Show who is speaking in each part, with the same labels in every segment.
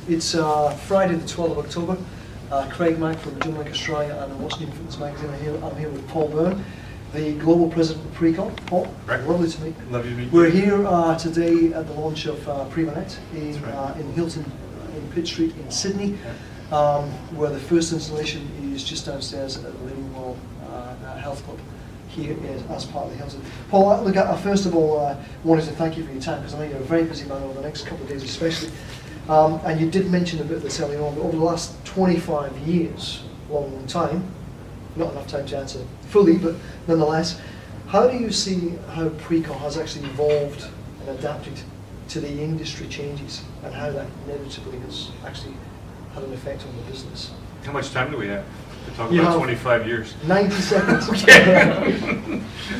Speaker 1: It's Friday the 12th of October. Craig Mack from Jim Lake Australia and What's New in Fitness magazine. I'm here with Paul Byrne, the Global President of Precor. Paul,
Speaker 2: right.
Speaker 1: Lovely to meet you.
Speaker 2: Love you to meet you.
Speaker 1: We're here today at the launch of Preva Net in Hilton, in Pitt Street in Sydney, where the first installation is just downstairs at the Living Well Health Club here as part of the Hilton. Paul, look, first of all, wanted to thank you for your time, because I know you're a very busy man over the next couple of days especially. And you did mention a bit of this earlier on, but over the last 25 years, long time, not enough time to answer fully, but nonetheless, how do you see how Precor has actually evolved and adapted to the industry changes, and how that inevitably has actually had an effect on the business?
Speaker 2: How much time do we have to talk about 25 years?
Speaker 1: 90 seconds.
Speaker 2: Okay.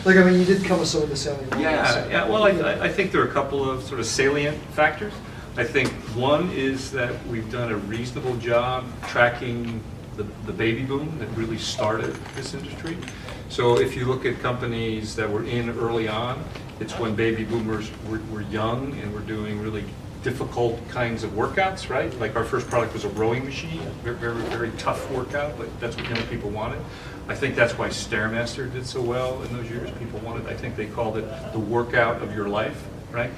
Speaker 1: Look, I mean, you did cover some of this earlier on.
Speaker 2: Yeah. Well, I think there are a couple of sort of salient factors. I think one is that we've done a reasonable job tracking the baby boom that really started this industry. So if you look at companies that were in early on, it's when baby boomers were young and were doing really difficult kinds of workouts, right? Like our first product was a rowing machine, very, very, very tough workout, but that's what young people wanted. I think that's why Stairmaster did so well in those years. People wanted, I think they called it the workout of your life, right?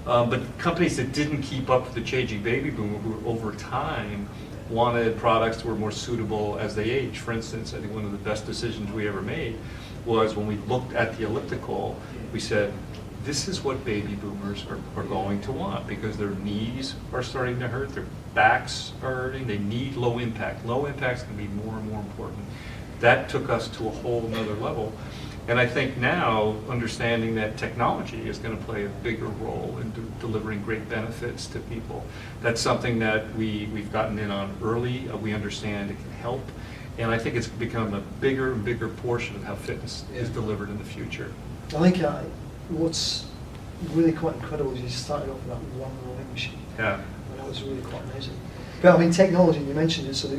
Speaker 2: But companies that didn't keep up with the changing baby boom, who over time wanted products that were more suitable as they age. For instance, I think one of the best decisions we ever made was when we looked at the elliptical, we said, this is what baby boomers are going to want, because their knees are starting to hurt, their backs are hurting, they need low impact. Low impact is going to be more and more important. That took us to a whole nother level. And I think now, understanding that technology is going to play a bigger role in delivering great benefits to people, that's something that we've gotten in on early. We understand it can help. And I think it's become a bigger and bigger portion of how fitness is delivered in the future.
Speaker 1: I think what's really quite incredible is you started off with that one rowing machine.
Speaker 2: Yeah.
Speaker 1: And that was really quite amazing. But I mean, technology, you mentioned it, so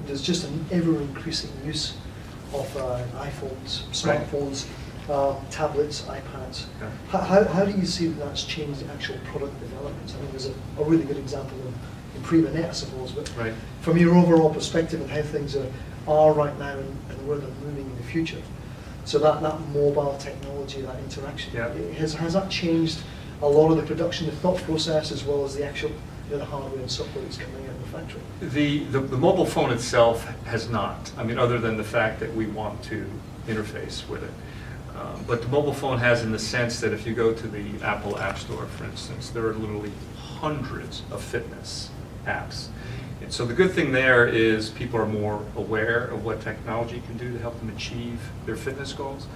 Speaker 1: there's just an ever-increasing use of iPhones, smartphones, tablets, iPads. Yeah. How do you see that's changed the actual product development? I mean, there's a really good example in Preva Net, I suppose, but from your overall perspective and how things are right now and where they're moving in the future, so that mobile technology, that interaction, has that changed a lot of the production, the thought process, as well as the actual the hardware and software that's coming out of the factory?
Speaker 2: The mobile phone itself has not. I mean, other than the fact that we want to interface with it. But the mobile phone has, in the sense that if you go to the Apple App Store, for instance, there are literally hundreds of fitness apps. And so the good thing there is people are more aware of what technology can do to help them achieve their fitness goals.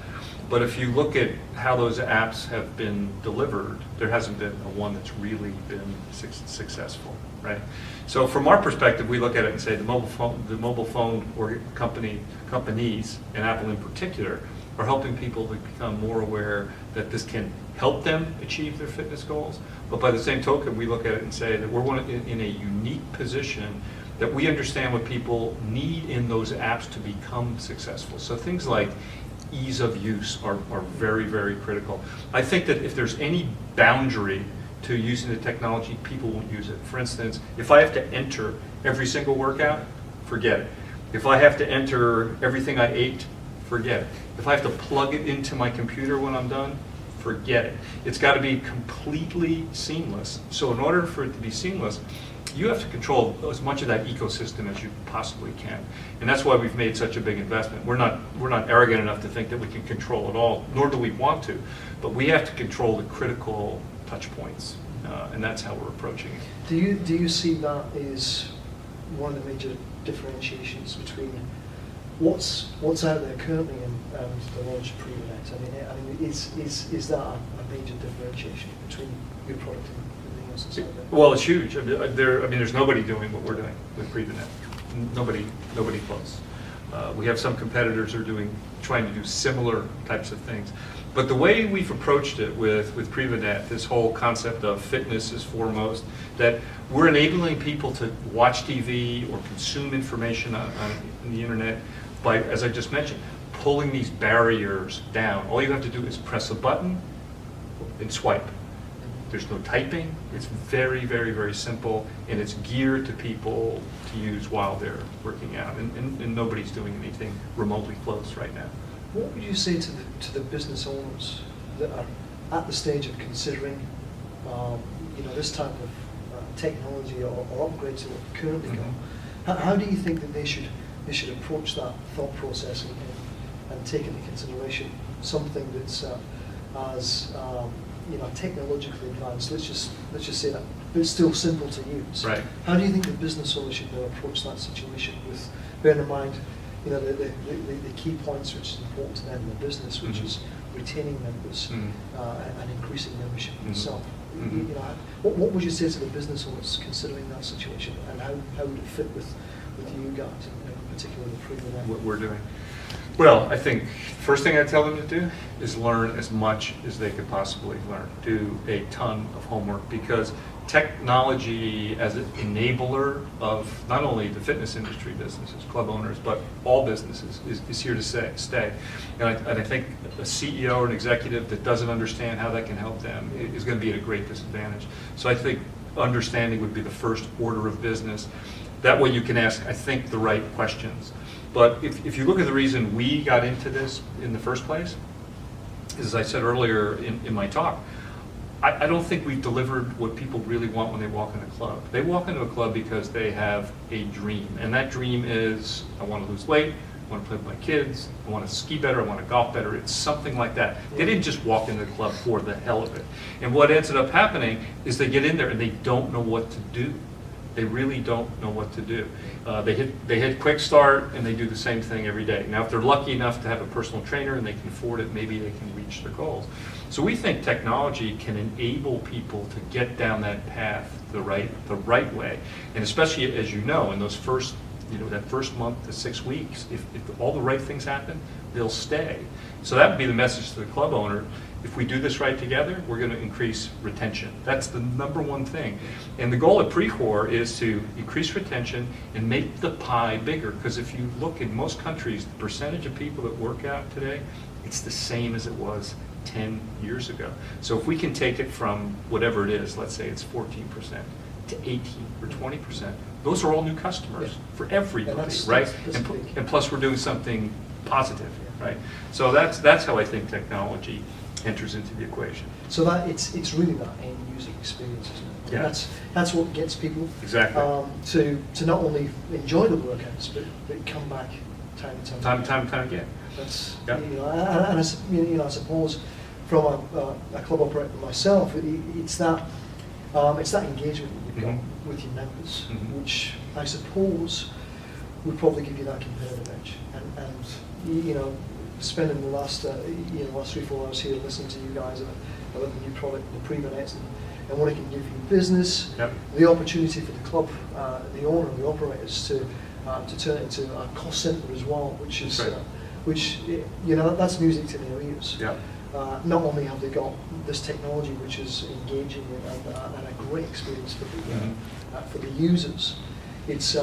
Speaker 2: But if you look at how those apps have been delivered, there hasn't been one that's really been successful, right? So from our perspective, we look at it and say the mobile phone or companies, and Apple in particular, are helping people to become more aware that this can help them achieve their fitness goals. But by the same token, we look at it and say that we're in a unique position that we understand what people need in those apps to become successful. So things like ease of use are very, very critical. I think that if there's any boundary to using the technology, people won't use it. For instance, if I have to enter every single workout, forget it. If I have to enter everything I ate, forget it. If I have to plug it into my computer when I'm done, forget it. It's got to be completely seamless. So in order for it to be seamless, you have to control as much of that ecosystem as you possibly can. And that's why we've made such a big investment. We're not arrogant enough to think that we can control it all, nor do we want to. But we have to control the critical touch points, and that's how we're approaching it.
Speaker 1: Do you see that as one of the major differentiations between what's out there currently and the launch of Preva Net? I mean, is that a major differentiation between your product and everything else that's out there?
Speaker 2: Well, it's huge. I mean, there's nobody doing what we're doing with Preva Net. Nobody close. We have some competitors who are trying to do similar types of things. But the way we've approached it with Preva Net, this whole concept of fitness is foremost, that we're enabling people to watch TV or consume information on the internet by, as I just mentioned, pulling these barriers down. All you have to do is press a button and swipe. There's no typing. It's very, very, very simple, and it's geared to people to use while they're working out. And nobody's doing anything remotely close right now.
Speaker 1: What would you say to the business owners that are at the stage of considering, this type of technology or upgrades that are currently going? How do you think that they should approach that thought process and take into consideration something that's as technologically advanced? Let's just say that, but it's still simple to use.
Speaker 2: Right.
Speaker 1: How do you think the business owner should approach that situation with bearing in mind, the key points which is important to them in the business, which is retaining members and increasing membership itself? What would you say to the business owners considering that situation, and how would it fit with you guys, particularly the Preva Net?
Speaker 2: What we're doing? Well, I think first thing I tell them to do is learn as much as they could possibly learn. Do a ton of homework, because technology as an enabler of not only the fitness industry businesses, club owners, but all businesses is here to stay. And I think a CEO or an executive that doesn't understand how that can help them is going to be at a great disadvantage. So I think understanding would be the first order of business. That way you can ask, I think, the right questions. But if you look at the reason we got into this in the first place, as I said earlier in my talk, I don't think we've delivered what people really want when they walk in a club. They walk into a club because they have a dream, and that dream is, I want to lose weight, I want to play with my kids, I want to ski better, I want to golf better. It's something like that. They didn't just walk into the club for the hell of it. And what ended up happening is they get in there and they don't know what to do. They really don't know what to do. They hit quick start and they do the same thing every day. Now, if they're lucky enough to have a personal trainer and they can afford it, maybe they can reach their goals. So we think technology can enable people to get down that path the right way. And especially, as you know, in those first, that first month to 6 weeks, if all the right things happen, they'll stay. So that would be the message to the club owner. If we do this right together, we're going to increase retention. That's the number one thing. And the goal at Precor is to increase retention and make the pie bigger. Because if you look in most countries, the percentage of people that work out today, it's the same as it was 10 years ago. So if we can take it from whatever it is, let's say it's 14% to 18 or 20%, those are all new customers for everybody, right? And plus we're doing something positive, right? So that's how I think technology enters into the equation.
Speaker 1: So that it's really that end user experience, isn't it?
Speaker 2: Yeah.
Speaker 1: That's what gets people
Speaker 2: Exactly.
Speaker 1: To not only enjoy the workouts but come back time and
Speaker 2: Time again.
Speaker 1: That's
Speaker 2: Yeah.
Speaker 1: I suppose from a club operator myself, it's that engagement that you've got with your members, which I suppose would probably give you that competitive edge. And spending the last 3-4 hours here listening to you guys about the new product, the Preva Net, and what it can give you business, the opportunity for the club, the owner, the operators to turn it into a cost center as well, which is that's music to their ears.
Speaker 2: Yeah.
Speaker 1: Not only have they got this technology, which is engaging and a great experience for the users, it's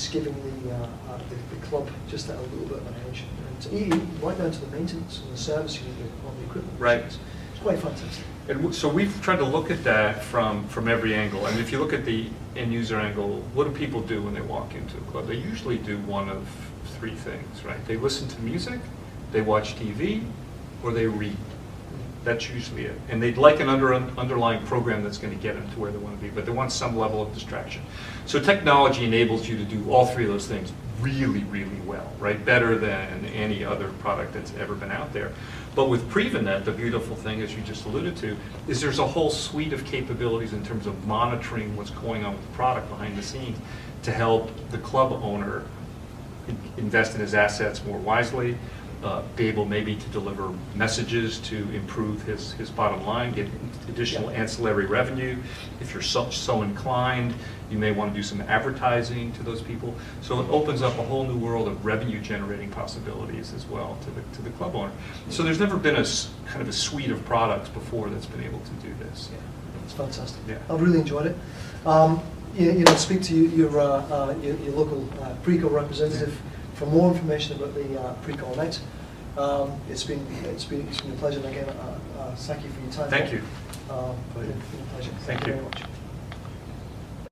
Speaker 1: giving the club just a little bit of an edge, and right down to the maintenance and the servicing of the equipment.
Speaker 2: Right.
Speaker 1: It's quite fantastic.
Speaker 2: And so we've tried to look at that from every angle. I mean, if you look at the end user angle, what do people do when they walk into a club? They usually do one of 3 things, right? They listen to music, they watch TV, or they read. That's usually it. And they'd like an underlying program that's going to get them to where they want to be, but they want some level of distraction. So technology enables you to do all 3 of those things really, really well, right? Better than any other product that's ever been out there. But with Preva Net, the beautiful thing, as you just alluded to, is there's a whole suite of capabilities in terms of monitoring what's going on with the product behind the scenes to help the club owner invest in his assets more wisely, be able maybe to deliver messages to improve his bottom line, get additional ancillary revenue. If you're so inclined, you may want to do some advertising to those people. So it opens up a whole new world of revenue generating possibilities as well to the club owner. So there's never been a kind of a suite of products before that's been able to do this.
Speaker 1: Yeah, it's fantastic.
Speaker 2: Yeah.
Speaker 1: I've really enjoyed it. Speak to your local Precor representative for more information about the Precor Net. It's been a pleasure, and again, Thank you for your time.
Speaker 2: Thank you.
Speaker 1: It's been a pleasure.
Speaker 2: Thank
Speaker 1: you
Speaker 2: you.
Speaker 1: very much.